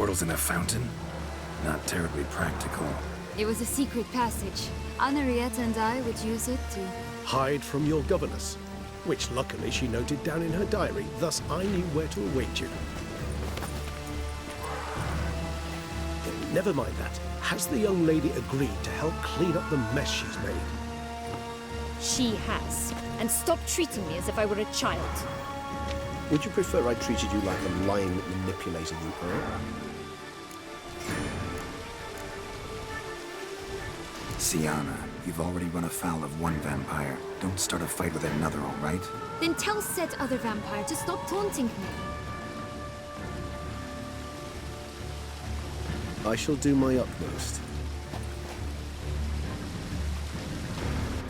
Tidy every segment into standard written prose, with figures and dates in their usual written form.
portals in a fountain? Not terribly practical. It was a secret passage. Henriette and I would use it to... Hide from your governess, which luckily she noted down in her diary, thus I knew where to await you. Never mind that. Has the young lady agreed to help clean up the mess she's made? She has. And stop treating me as if I were a child. Would you prefer I treated you like the lying manipulator you are? Syanna, you've already run afoul of one vampire. Don't start a fight with another, all right? Then tell said other vampire to stop taunting me. I shall do my utmost.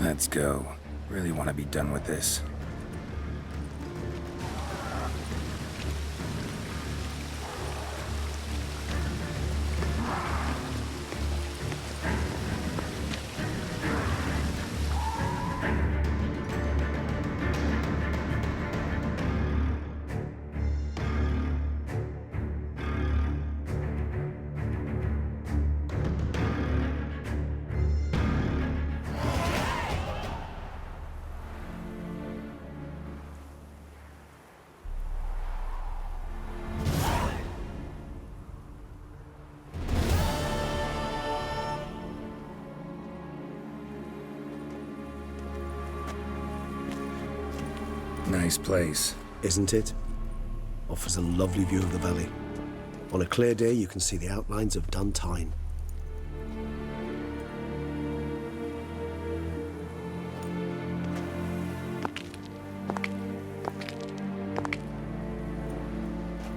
Let's go. Really want to be done with this. Nice place. Isn't it? Offers a lovely view of the valley. On a clear day, you can see the outlines of Duntine.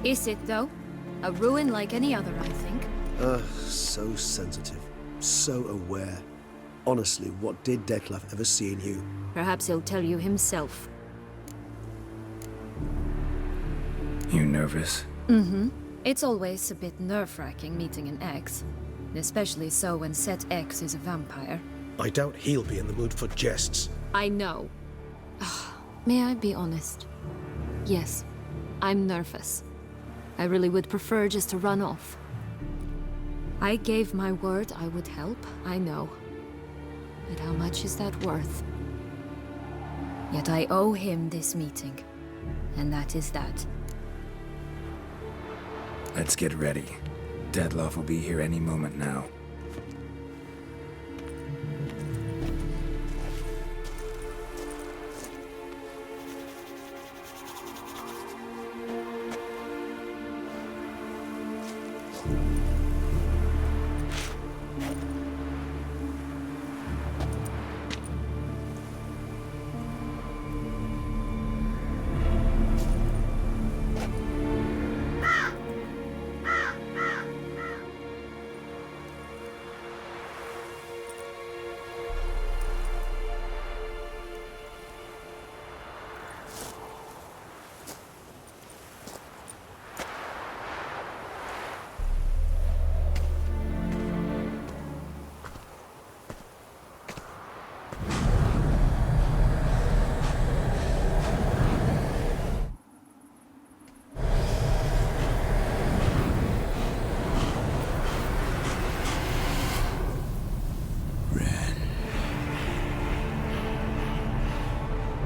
Is it, though? A ruin like any other, I think. So sensitive. So aware. Honestly, what did Detlef ever see in you? Perhaps he'll tell you himself. You nervous? Mm-hmm. It's always a bit nerve-wracking meeting an ex. Especially so when said ex is a vampire. I doubt he'll be in the mood for jests. I know. May I be honest? Yes, I'm nervous. I really would prefer just to run off. I gave my word I would help, I know. But how much is that worth? Yet I owe him this meeting. And that is that. Let's get ready. Detlef will be here any moment now.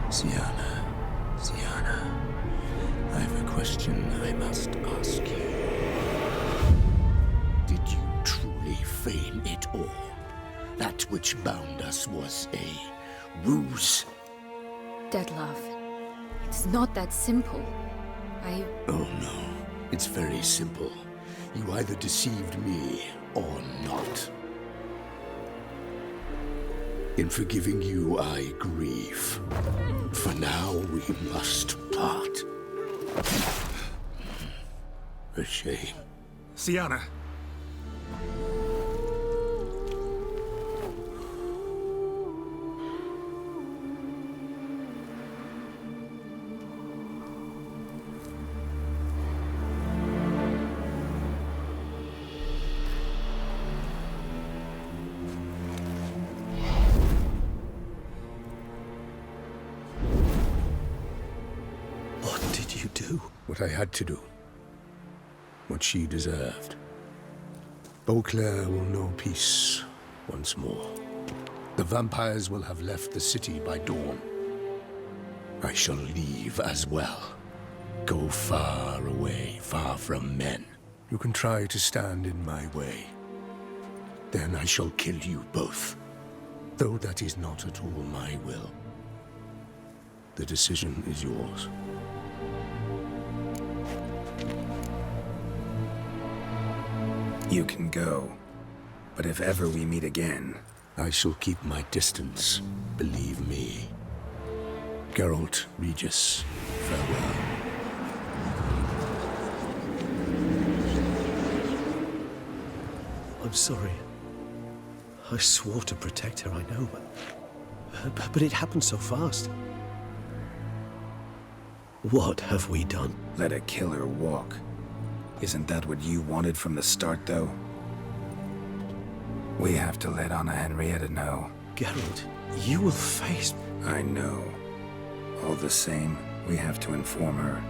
Syanna, I have a question I must ask you. Did you truly feign it all? That which bound us was a ruse? Detlef, it's not that simple. Oh no, it's very simple. You either deceived me or not. In forgiving you, I grieve. For now, we must part. A shame. Syanna! What did you do? What I had to do. what she deserved. Beauclair will know peace once more. The vampires will have left the city by dawn. I shall leave as well. Go far away, far from men. You can try to stand in my way. Then I shall kill you both. Though that is not at all my will. The decision is yours. You can go. But if ever we meet again... I shall keep my distance, believe me. Geralt, Regis, farewell. I'm sorry. I swore to protect her, I know, but it happened so fast. What have we done? Let a killer walk. Isn't that what you wanted from the start, though? We have to let Anna Henrietta know. Geralt, you will face... I know. All the same, we have to inform her.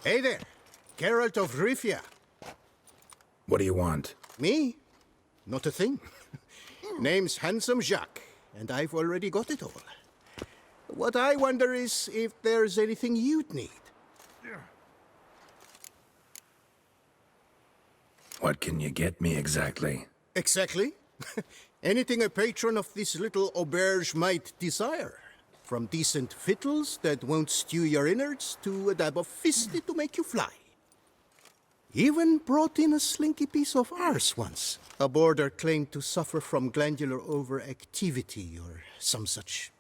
Hey there, Geralt of Rivia. What do you want? Me? Not a thing. Name's Handsome Jacques, and I've already got it all. What I wonder is if there's anything you'd need. What can you get me exactly? Exactly. Anything a patron of this little auberge might desire. From decent victuals that won't stew your innards to a dab of fisty to make you fly. Even brought in a slinky piece of arse once. A boarder claimed to suffer from glandular overactivity or some such.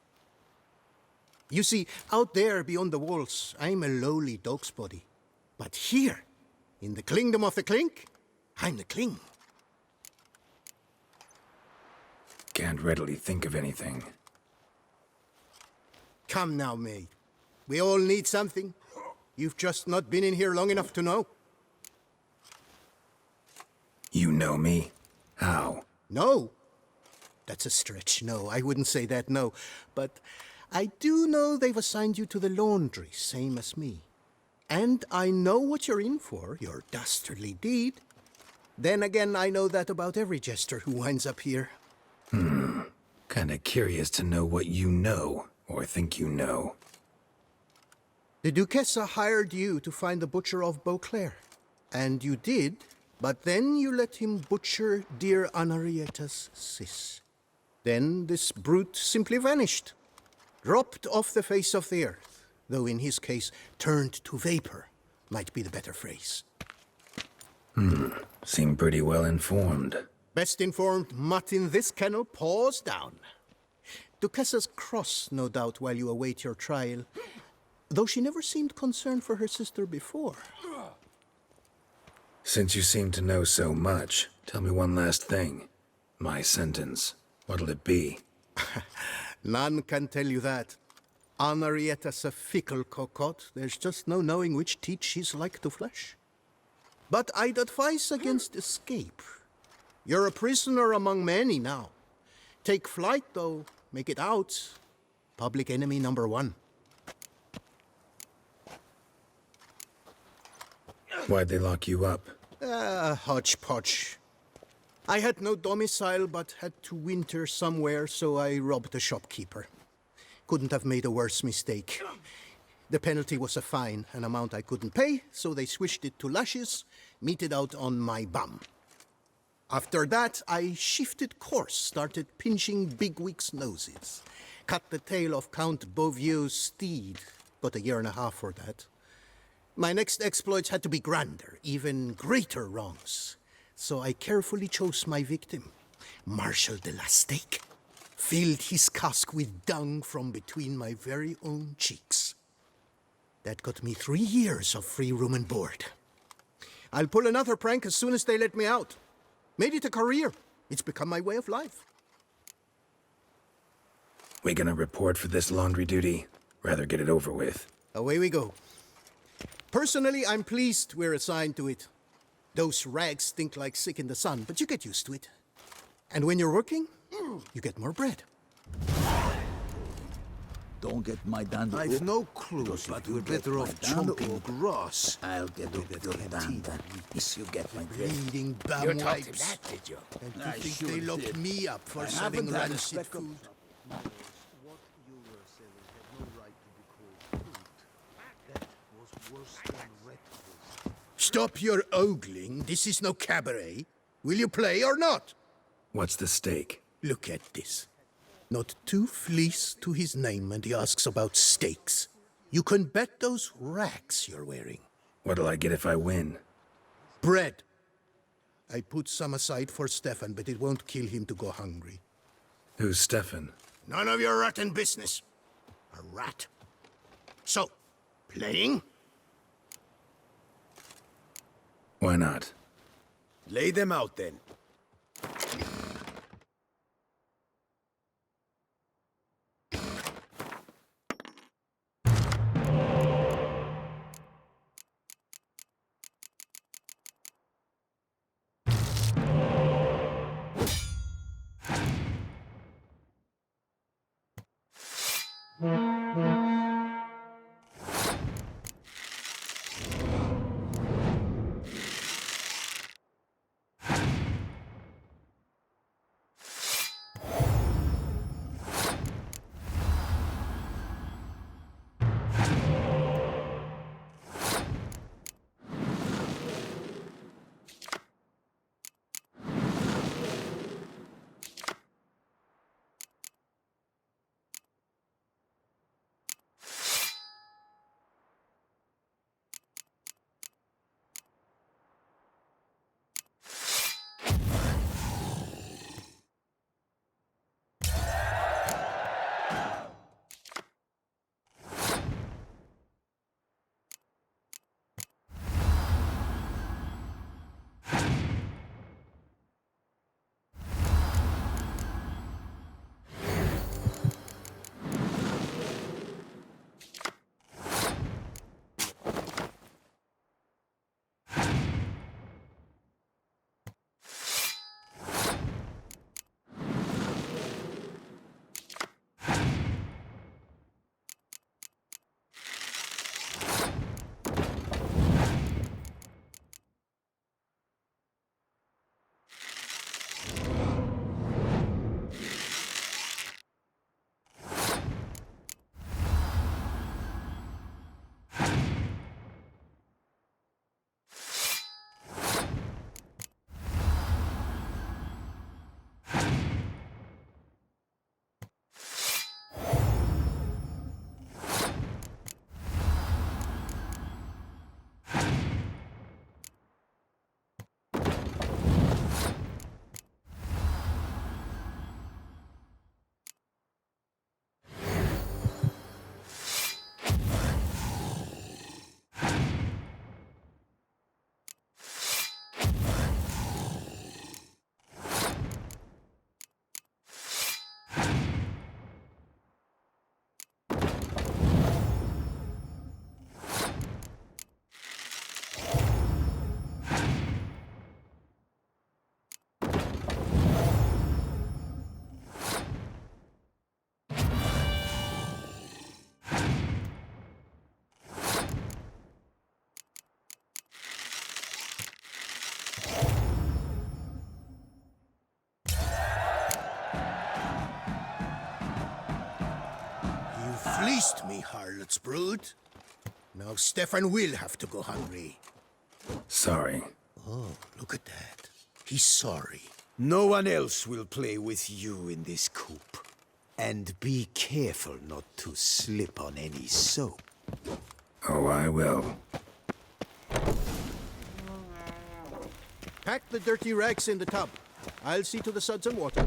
You see, out there beyond the walls, I'm a lowly dog's body. But here, in the kingdom of the clink, I'm the king. Can't readily think of anything. Come now, mate. We all need something. You've just not been in here long enough to know. You know me? How? No. That's a stretch. No, I wouldn't say that, no. But I do know they've assigned you to the laundry, same as me. And I know what you're in for, your dastardly deed. Then again, I know that about every jester who winds up here. Kinda curious to know what you know, or think you know. The Duchessa hired you to find the butcher of Beauclair. And you did, but then you let him butcher dear Anarietta's sis. Then this brute simply vanished. Dropped off the face of the earth, though in his case, turned to vapor, might be the better phrase. Seem pretty well informed. Best informed mutt in this kennel paws down. Duchessa's cross, no doubt, while you await your trial, though she never seemed concerned for her sister before. Since you seem to know so much, tell me one last thing. My sentence. What'll it be? None can tell you that. Anarietta's a fickle cocotte. There's just no knowing which teat she's like to flesh. But I'd advise against escape. You're a prisoner among many now. Take flight, though. Make it out. Public enemy number one. Why'd they lock you up? Hodgepodge. I had no domicile, but had to winter somewhere, so I robbed a shopkeeper. Couldn't have made a worse mistake. The penalty was a fine, an amount I couldn't pay, so they switched it to lashes, meted out on my bum. After that, I shifted course, started pinching bigwigs' noses. cut the tail of Count Beauvieux's steed. Got a year and a half for that. My next exploits had to be grander, even greater wrongs. So I carefully chose my victim, Marshal de la Stake. Filled his cask with dung from between my very own cheeks. That got me 3 years of free room and board. I'll pull another prank as soon as they let me out. Made it a career. It's become my way of life. We gonna report for this laundry duty? Rather get it over with. Away we go. Personally, I'm pleased we're assigned to it. Those rags stink like sick in the sun, but you get used to it. And when you're working, you get more bread. Don't get my dandy. I've no clue, but we're better off chomping grass. I'll get up your dandy. If you get my drift. Bleeding You bum told him wipes. that, did you? And to I think sure they locked did. me up for I selling haven't had a rancid speck of- food. Stop your ogling. This is no cabaret. Will you play or not? What's the stake? Look at this. Not 2 fleece to his name, and he asks about stakes. You can bet those racks you're wearing. What'll I get if I win? Bread. I put some aside for Stefan, but it won't kill him to go hungry. Who's Stefan? None of your rotten business. A rat. So, playing? Why not? Lay them out then. Fleeced me, harlot's brood. Now Stefan will have to go hungry. Sorry. Oh, look at that. He's sorry. No one else will play with you in this coop. And be careful not to slip on any soap. Oh, I will. Pack the dirty rags in the tub. I'll see to the suds and water.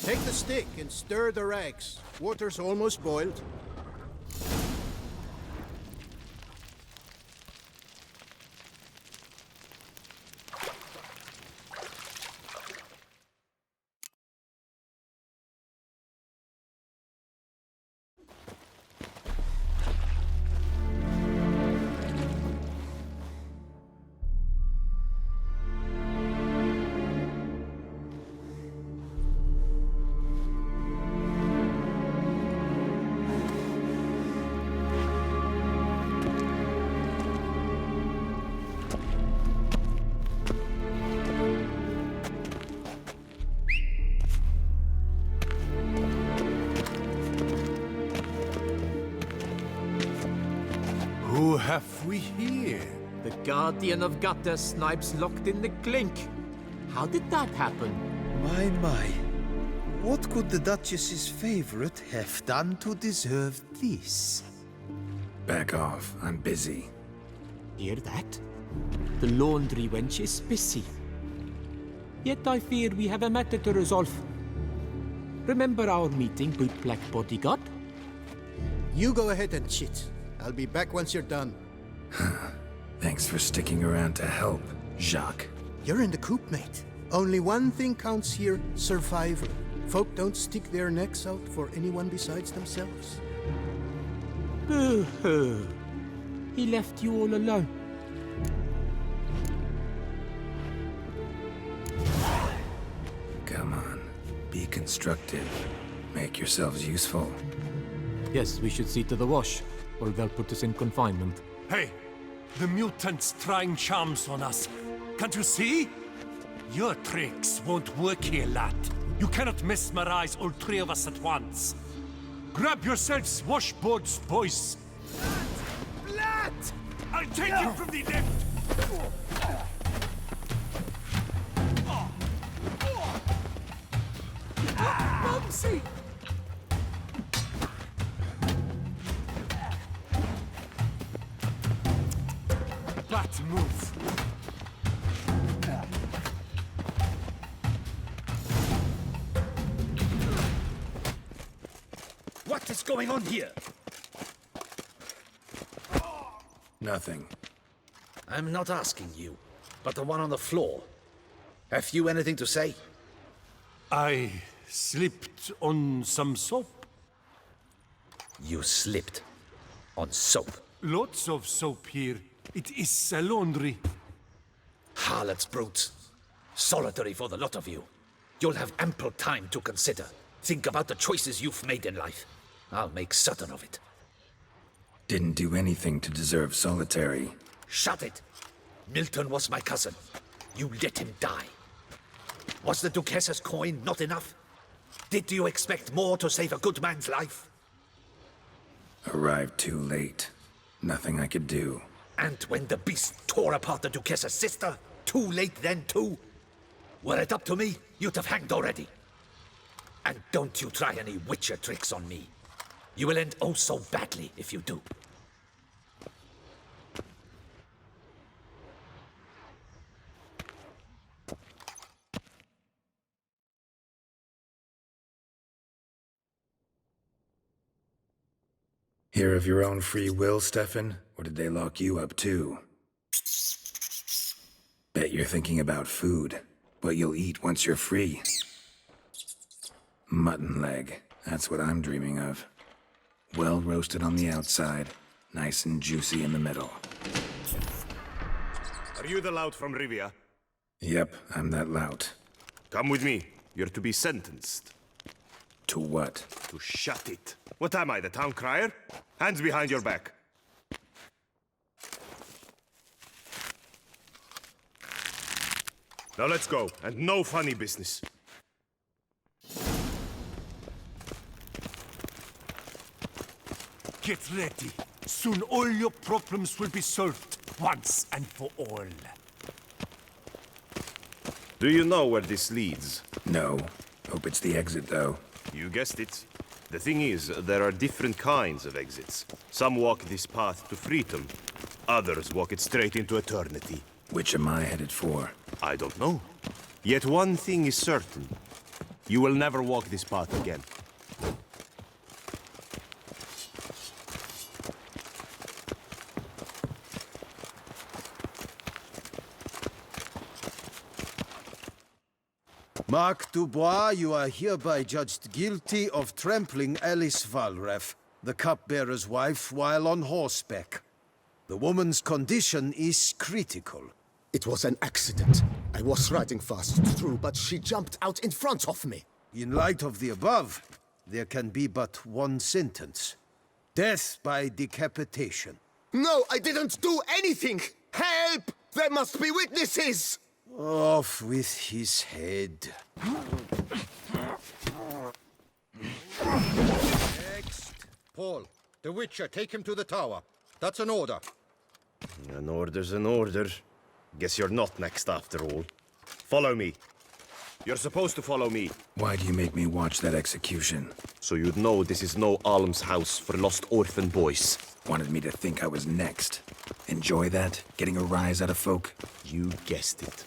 Take the stick and stir the rags. Water's almost boiled. Who have we here? The Guardian of Gutter Snipes locked in the clink. How did that happen? My. What could the Duchess's favorite have done to deserve this? Back off. I'm busy. Hear that? The laundry wench is busy. Yet I fear we have a matter to resolve. Remember our meeting with Black Bodyguard? You go ahead and chit. I'll be back once you're done. Thanks for sticking around to help, Jacques. You're in the coop, mate. Only one thing counts here, survival. Folk don't stick their necks out for anyone besides themselves. Boo-hoo. He left you all alone. Come on. Be constructive. Make yourselves useful. Yes, we should see to the wash, or they'll put us in confinement. Hey, the mutant's trying charms on us. Can't you see? Your tricks won't work here, lad. You cannot mesmerize all three of us at once. Grab yourselves washboards, boys. Lad! I'll take you from the left. Mumsy! Bat move. What is going on here? Nothing. I'm not asking you, but the one on the floor. Have you anything to say? I slipped on some soap. You slipped on soap. Lots of soap here. It is a laundry. Harlots, brutes. Solitary for the lot of you. You'll have ample time to consider. Think about the choices you've made in life. I'll make certain of it. Didn't do anything to deserve solitary. Shut it! Milton was my cousin. You let him die. Was the Duchess's coin not enough? Did you expect more to save a good man's life? Arrived too late. Nothing I could do. And when the beast tore apart the Duchess's sister, too late then too? Were it up to me, you'd have hanged already. And don't you try any witcher tricks on me. You will end oh so badly if you do. Here of your own free will, Stefan? Or did they lock you up too? Bet you're thinking about food. What you'll eat once you're free. Mutton leg. That's what I'm dreaming of. Well roasted on the outside, nice and juicy in the middle. Are you the lout from Rivia? Yep, I'm that lout. Come with me. You're to be sentenced. To what? To shut it. What am I, the town crier? Hands behind your back. Now let's go, and no funny business. Get ready. Soon all your problems will be solved, once and for all. Do you know where this leads? No. Hope it's the exit, though. You guessed it. The thing is, there are different kinds of exits. Some walk this path to freedom. Others walk it straight into eternity. Which am I headed for? I don't know. Yet one thing is certain. You will never walk this path again. Mark Dubois, you are hereby judged guilty of trampling Alice Valref, the cupbearer's wife, while on horseback. The woman's condition is critical. It was an accident. I was riding fast through, but she jumped out in front of me. In light of the above, there can be but one sentence. Death by decapitation. No, I didn't do anything! Help! There must be witnesses! Off with his head. Next. Paul, the Witcher, take him to the tower. That's an order. An order's an order. Guess you're not next after all. Follow me. You're supposed to follow me. Why do you make me watch that execution? So you'd know this is no almshouse for lost orphan boys. Wanted me to think I was next. Enjoy that? Getting a rise out of folk? You guessed it.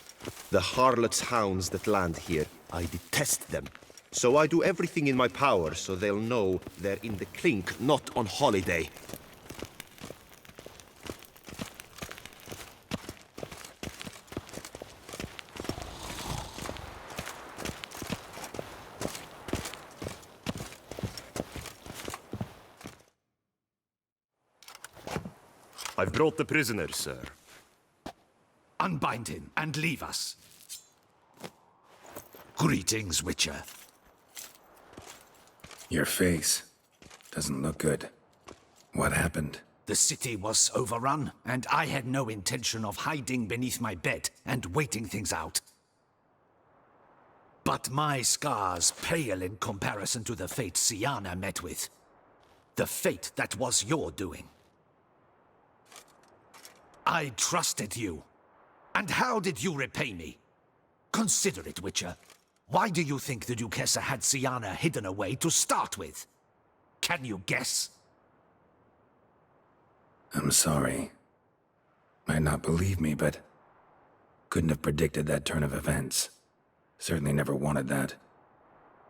The harlots' hounds that land here, I detest them. So I do everything in my power so they'll know they're in the clink, not on holiday. I've brought the prisoner, sir. Unbind him and leave us. Greetings, Witcher. Your face doesn't look good. What happened? The city was overrun, and I had no intention of hiding beneath my bed and waiting things out. But my scars pale in comparison to the fate Syanna met with. The fate that was your doing. I trusted you. And how did you repay me? Consider it, Witcher. Why do you think the Duchessa had Syanna hidden away to start with? Can you guess? I'm sorry. Might not believe me, but couldn't have predicted that turn of events. Certainly never wanted that.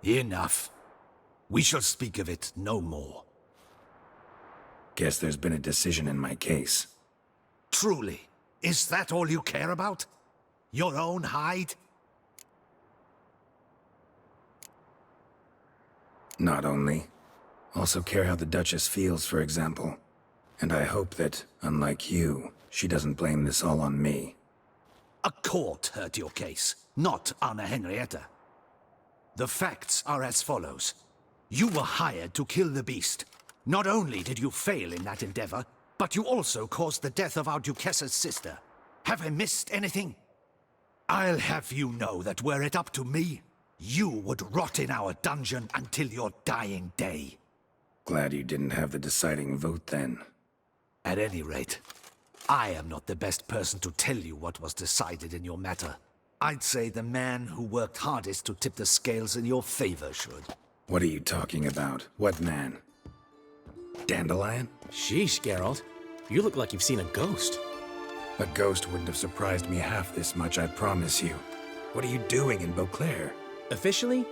Enough. We shall speak of it no more. Guess there's been a decision in my case. Truly, is that all you care about? Your own hide? Not only. Also care how the Duchess feels, for example. And I hope that, unlike you, she doesn't blame this all on me. A court heard your case, not Anna Henrietta. The facts are as follows. You were hired to kill the beast. Not only did you fail in that endeavor, but you also caused the death of our Duchessa's sister. Have I missed anything? I'll have you know that were it up to me, you would rot in our dungeon until your dying day. Glad you didn't have the deciding vote then. At any rate, I am not the best person to tell you what was decided in your matter. I'd say the man who worked hardest to tip the scales in your favor should. What are you talking about? What man? Dandelion? Sheesh, Geralt. You look like you've seen a ghost. A ghost wouldn't have surprised me half this much, I promise you. What are you doing in Beauclair? Officially,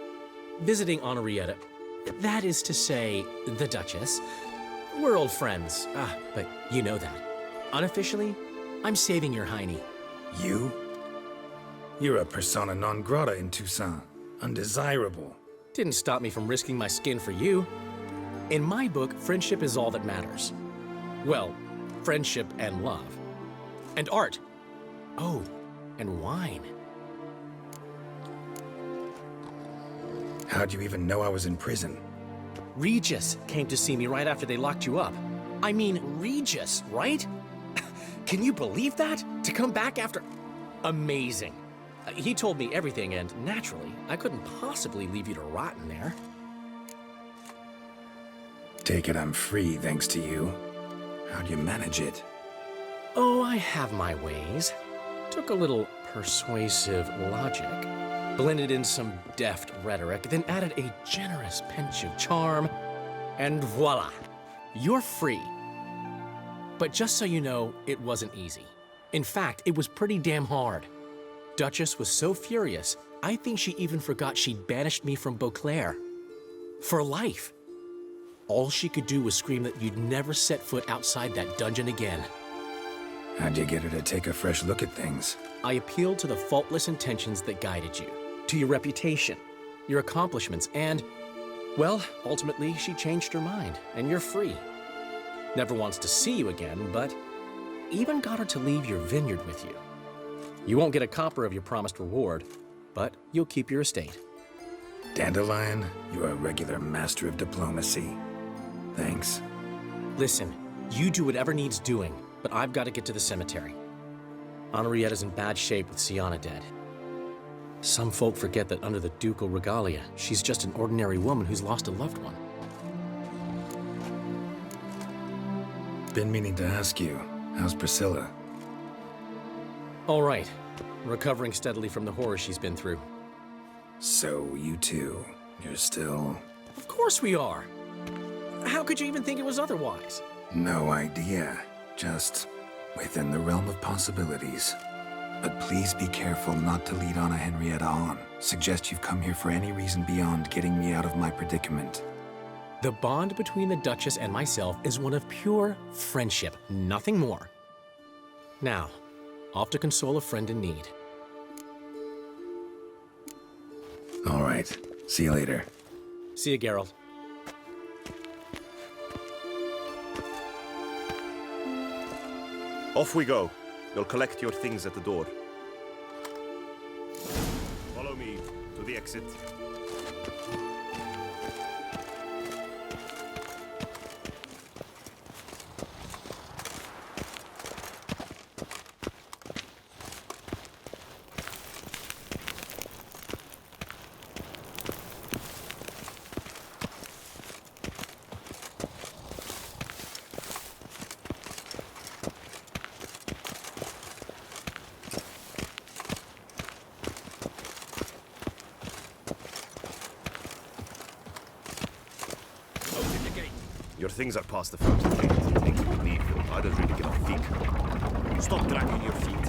visiting Henrietta. That is to say, the Duchess. We're old friends. But you know that. Unofficially, I'm saving your hiney. You? You're a persona non grata in Toussaint. Undesirable. Didn't stop me from risking my skin for you. In my book, friendship is all that matters. Well, friendship and love. And art. Oh, and wine. How'd you even know I was in prison? Regis came to see me right after they locked you up. I mean, Regis, right? Can you believe that? To come back after... Amazing. He told me everything, and naturally, I couldn't possibly leave you to rot in there. Take it I'm free thanks to you. How'd you manage it? Oh, I have my ways. Took a little persuasive logic, blended in some deft rhetoric, then added a generous pinch of charm, and voila, you're free. But just so you know, it wasn't easy. In fact, it was pretty damn hard. Duchess was so furious, I think she even forgot she'd banished me from Beauclair. For life. All she could do was scream that you'd never set foot outside that dungeon again. How'd you get her to take a fresh look at things? I appealed to the faultless intentions that guided you, to your reputation, your accomplishments, and, well, ultimately she changed her mind, and you're free. Never wants to see you again, but even got her to leave your vineyard with you. You won't get a copper of your promised reward, but you'll keep your estate. Dandelion, you're a regular master of diplomacy. Thanks. Listen, you do whatever needs doing, but I've got to get to the cemetery. Henrietta's in bad shape with Syanna dead. Some folk forget that under the ducal regalia, she's just an ordinary woman who's lost a loved one. Been meaning to ask you, how's Priscilla? All right. Recovering steadily from the horror she's been through. So, you two, you're still... Of course we are. How could you even think it was otherwise? No idea. Just within the realm of possibilities. But please be careful not to lead Anna Henrietta on. Suggest you've come here for any reason beyond getting me out of my predicament. The bond between the Duchess and myself is one of pure friendship, nothing more. Now, off to console a friend in need. All right. See you later. See you, Geralt. Off we go. You'll collect your things at the door. Follow me to the exit. Your things are past the front gate. I think you will need them. I don't really give a fig. Stop dragging your feet.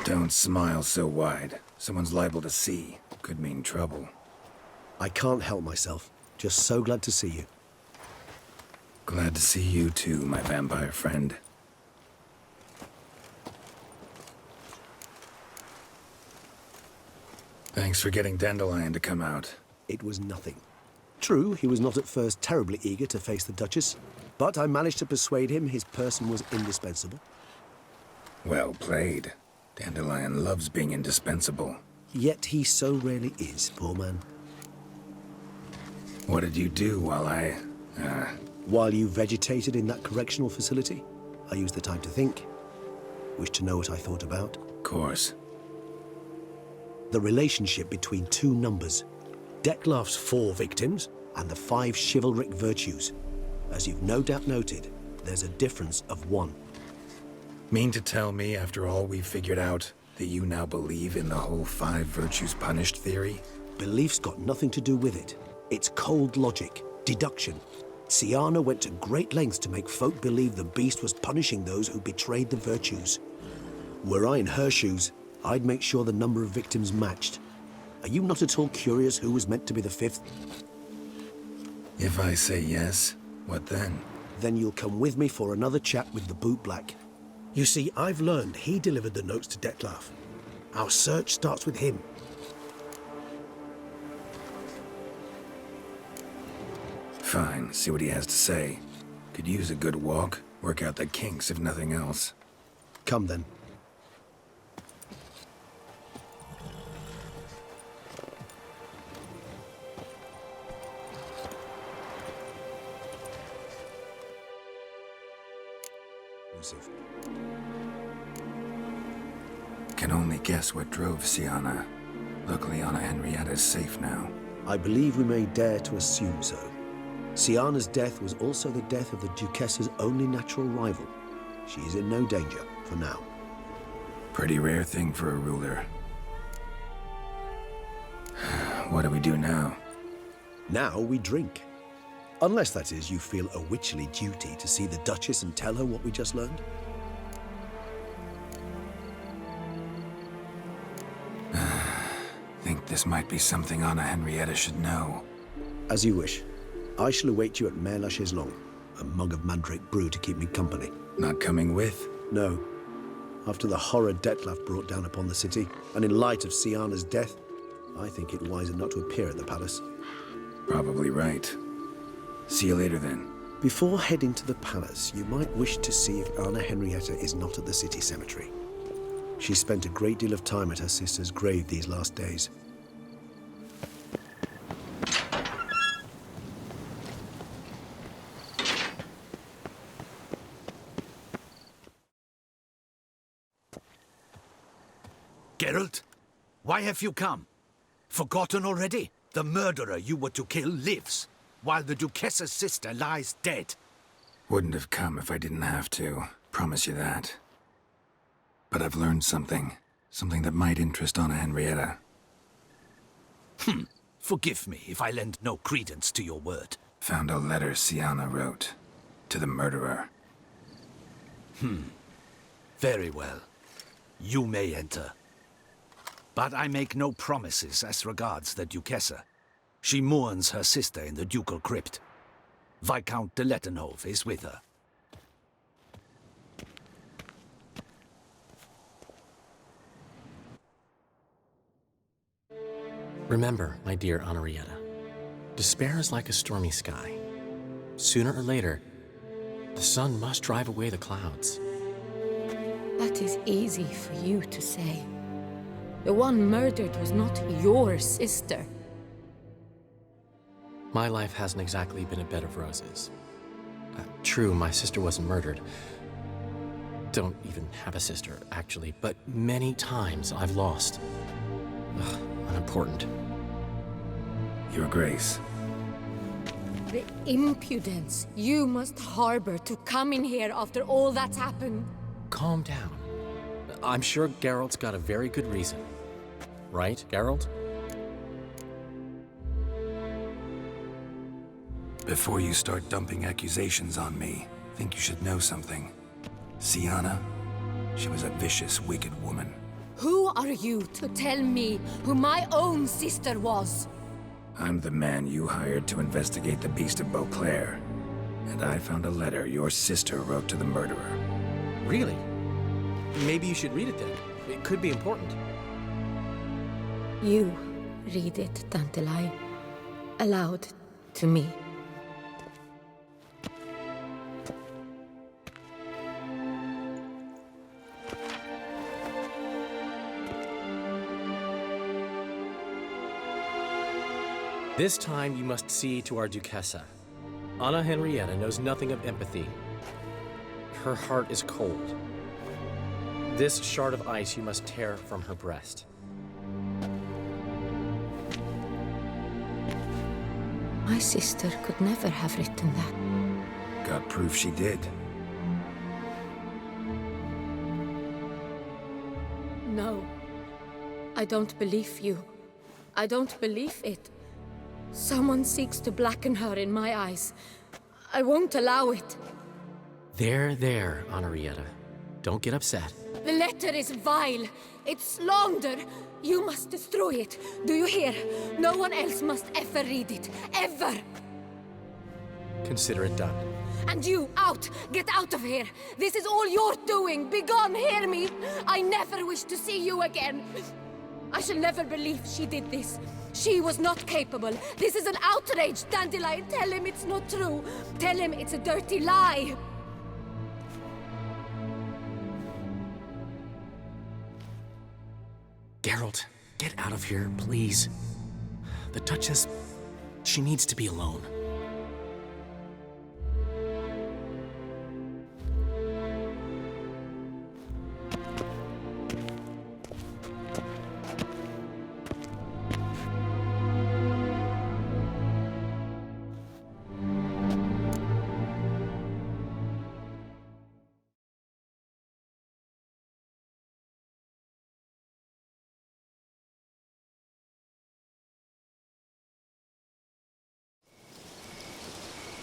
Don't smile so wide. Someone's liable to see. Could mean trouble. I can't help myself. Just so glad to see you. Glad to see you too, my vampire friend. Thanks for getting Dandelion to come out. It was nothing. True, he was not at first terribly eager to face the Duchess, but I managed to persuade him his person was indispensable. Well played. Dandelion loves being indispensable. Yet he so rarely is, poor man. What did you do while While you vegetated in that correctional facility, I used the time to think. Wish to know what I thought about? Of course. The relationship between two numbers. Dettlaff's 4 victims and the 5 chivalric virtues. As you've no doubt noted, there's a difference of 1. Mean to tell me, after all we've figured out, that you now believe in the whole 5 virtues punished theory? Belief's got nothing to do with it. It's cold logic, deduction. Syanna went to great lengths to make folk believe the beast was punishing those who betrayed the virtues. Were I in her shoes, I'd make sure the number of victims matched. Are you not at all curious who was meant to be the 5th? If I say yes, what then? Then you'll come with me for another chat with the Boot Black. You see, I've learned he delivered the notes to Detlef. Our search starts with him. Fine, see what he has to say. Could use a good walk, work out the kinks if nothing else. Come then. Can only guess what drove Syanna. Luckily, Anna Henrietta's safe now. I believe we may dare to assume so. Syanna's death was also the death of the Duchess's only natural rival. She is in no danger, for now. Pretty rare thing for a ruler. What do we do now? Now we drink. Unless, that is, you feel a witcherly duty to see the Duchess and tell her what we just learned. Think this might be something Anna Henrietta should know. As you wish. I shall await you at Mare la Chaiselongue. A mug of mandrake brew to keep me company. Not coming with? No. After the horror Detlef brought down upon the city, and in light of Syanna's death, I think it wiser not to appear at the palace. Probably right. See you later then. Before heading to the palace, you might wish to see if Anna Henrietta is not at the city cemetery. She spent a great deal of time at her sister's grave these last days. Geralt, why have you come? Forgotten already? The murderer you were to kill lives, while the Duchess's sister lies dead. Wouldn't have come if I didn't have to. Promise you that. But I've learned something. Something that might interest Anna Henrietta. Forgive me if I lend no credence to your word. Found a letter Syanna wrote. To the murderer. Very well. You may enter. But I make no promises as regards the Duchessa. She mourns her sister in the ducal crypt. Viscount de Lettenhove is with her. Remember, my dear Henrietta, despair is like a stormy sky. Sooner or later, the sun must drive away the clouds. That is easy for you to say. The one murdered was not your sister. My life hasn't exactly been a bed of roses. True, my sister wasn't murdered. Don't even have a sister, actually, but many times I've lost. Unimportant. Your Grace. The impudence you must harbor to come in here after all that's happened. Calm down. I'm sure Geralt's got a very good reason. Right, Geralt? Before you start dumping accusations on me, I think you should know something. Syanna, she was a vicious, wicked woman. Who are you to tell me who my own sister was? I'm the man you hired to investigate the Beast of Beauclair. And I found a letter your sister wrote to the murderer. Really? Maybe you should read it then. It could be important. You read it, Dantelai, aloud to me. This time you must see to our Duchessa. Anna Henrietta knows nothing of empathy. Her heart is cold. This shard of ice you must tear from her breast. My sister could never have written that. Got proof she did. No. I don't believe you. I don't believe it. Someone seeks to blacken her in my eyes. I won't allow it. There, Honoretta. Don't get upset. The letter is vile. It's slander. You must destroy it. Do you hear? No one else must ever read it. Ever! Consider it done. And you, out! Get out of here! This is all you're doing! Begone, hear me! I never wish to see you again! I shall never believe she did this. She was not capable. This is an outrage, Dandelion. Tell him it's not true. Tell him it's a dirty lie. Geralt, get out of here, please. The Duchess, she needs to be alone.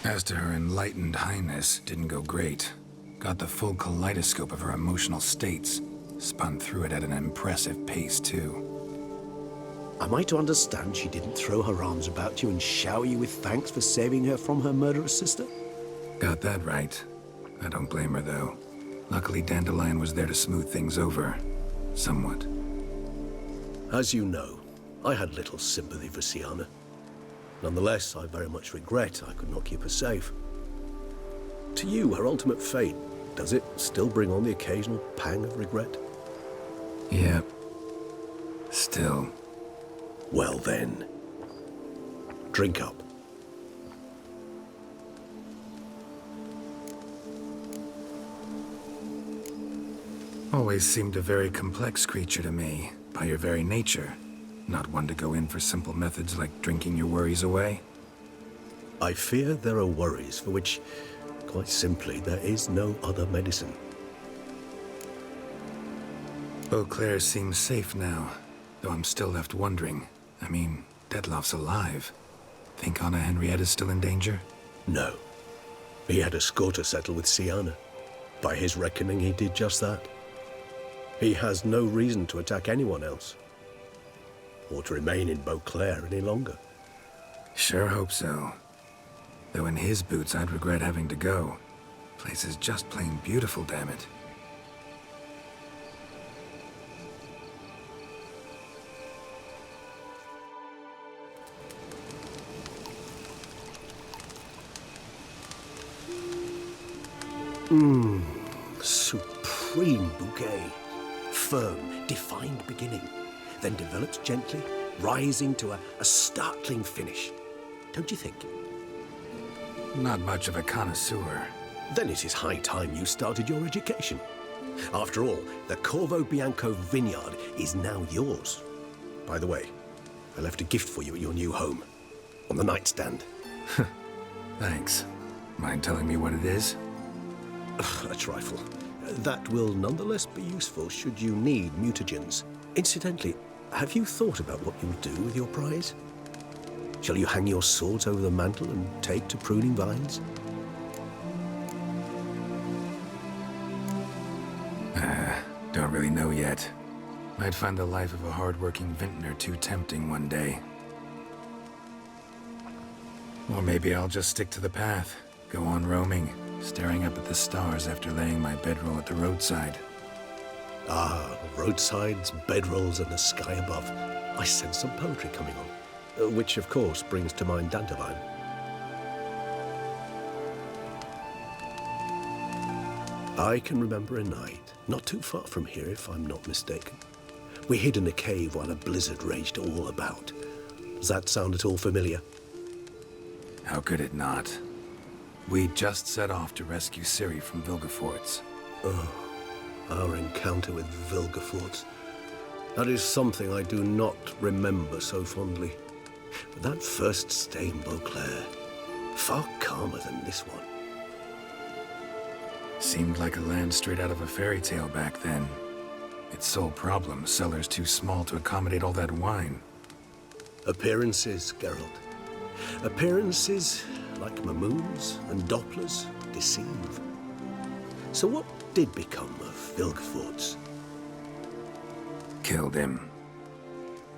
As to her enlightened highness, didn't go great. Got the full kaleidoscope of her emotional states. Spun through it at an impressive pace, too. Am I to understand she didn't throw her arms about you and shower you with thanks for saving her from her murderous sister? Got that right. I don't blame her, though. Luckily, Dandelion was there to smooth things over. Somewhat. As you know, I had little sympathy for Syanna. Nonetheless, I very much regret I could not keep her safe. To you, her ultimate fate, does it still bring on the occasional pang of regret? Yep. Still. Well then, drink up. Always seemed a very complex creature to me, by your very nature. Not one to go in for simple methods like drinking your worries away. I fear there are worries for which, quite simply, there is no other medicine. Beauclair seems safe now, though I'm still left wondering. I mean, Detloff's alive. Think Anna Henrietta's still in danger? No. He had a score to settle with Syanna. By his reckoning, he did just that. He has no reason to attack anyone else, or to remain in Beauclair any longer. Sure hope so. Though in his boots, I'd regret having to go. Place is just plain beautiful, damn it. Supreme bouquet. Firm, defined beginning, then develops gently, rising to a startling finish. Don't you think? Not much of a connoisseur. Then it is high time you started your education. After all, the Corvo Bianco vineyard is now yours. By the way, I left a gift for you at your new home, on the nightstand. Thanks. Mind telling me what it is? A trifle. That will nonetheless be useful should you need mutagens. Incidentally, have you thought about what you'll do with your prize? Shall you hang your swords over the mantle and take to pruning vines? Don't really know yet. Might find the life of a hard-working vintner too tempting one day. Or maybe I'll just stick to the path, go on roaming, staring up at the stars after laying my bedroll at the roadside. Ah, roadsides, bedrolls, and the sky above. I sense some poetry coming on, which of course brings to mind Dandelion. I can remember a night, not too far from here if I'm not mistaken. We hid in a cave while a blizzard raged all about. Does that sound at all familiar? How could it not? We just set off to rescue Ciri from Vilgefortz. Oh, our encounter with Vilgefortz. That is something I do not remember so fondly. But that first stay in Beauclair, far calmer than this one. Seemed like a land straight out of a fairy tale back then. It Its sole problem, cellar's too small to accommodate all that wine. Appearances, Geralt. Appearances, like Mamoons and Dopplers, deceive. So what did become of Vilgefortz? Killed him.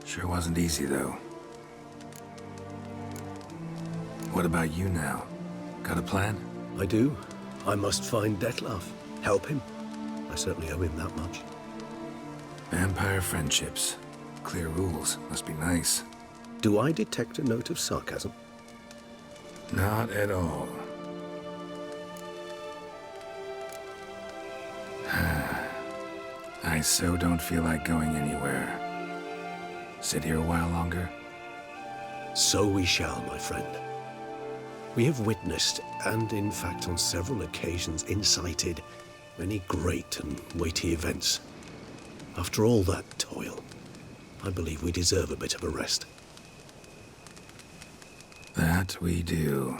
Sure wasn't easy, though. What about you now? Got a plan? I do. I must find Dettlaff. Help him. I certainly owe him that much. Vampire friendships. Clear rules. Must be nice. Do I detect a note of sarcasm? Not at all. I so don't feel like going anywhere. Sit here a while longer? So we shall, my friend. We have witnessed, and in fact on several occasions incited, many great and weighty events. After all that toil, I believe we deserve a bit of a rest. That we do.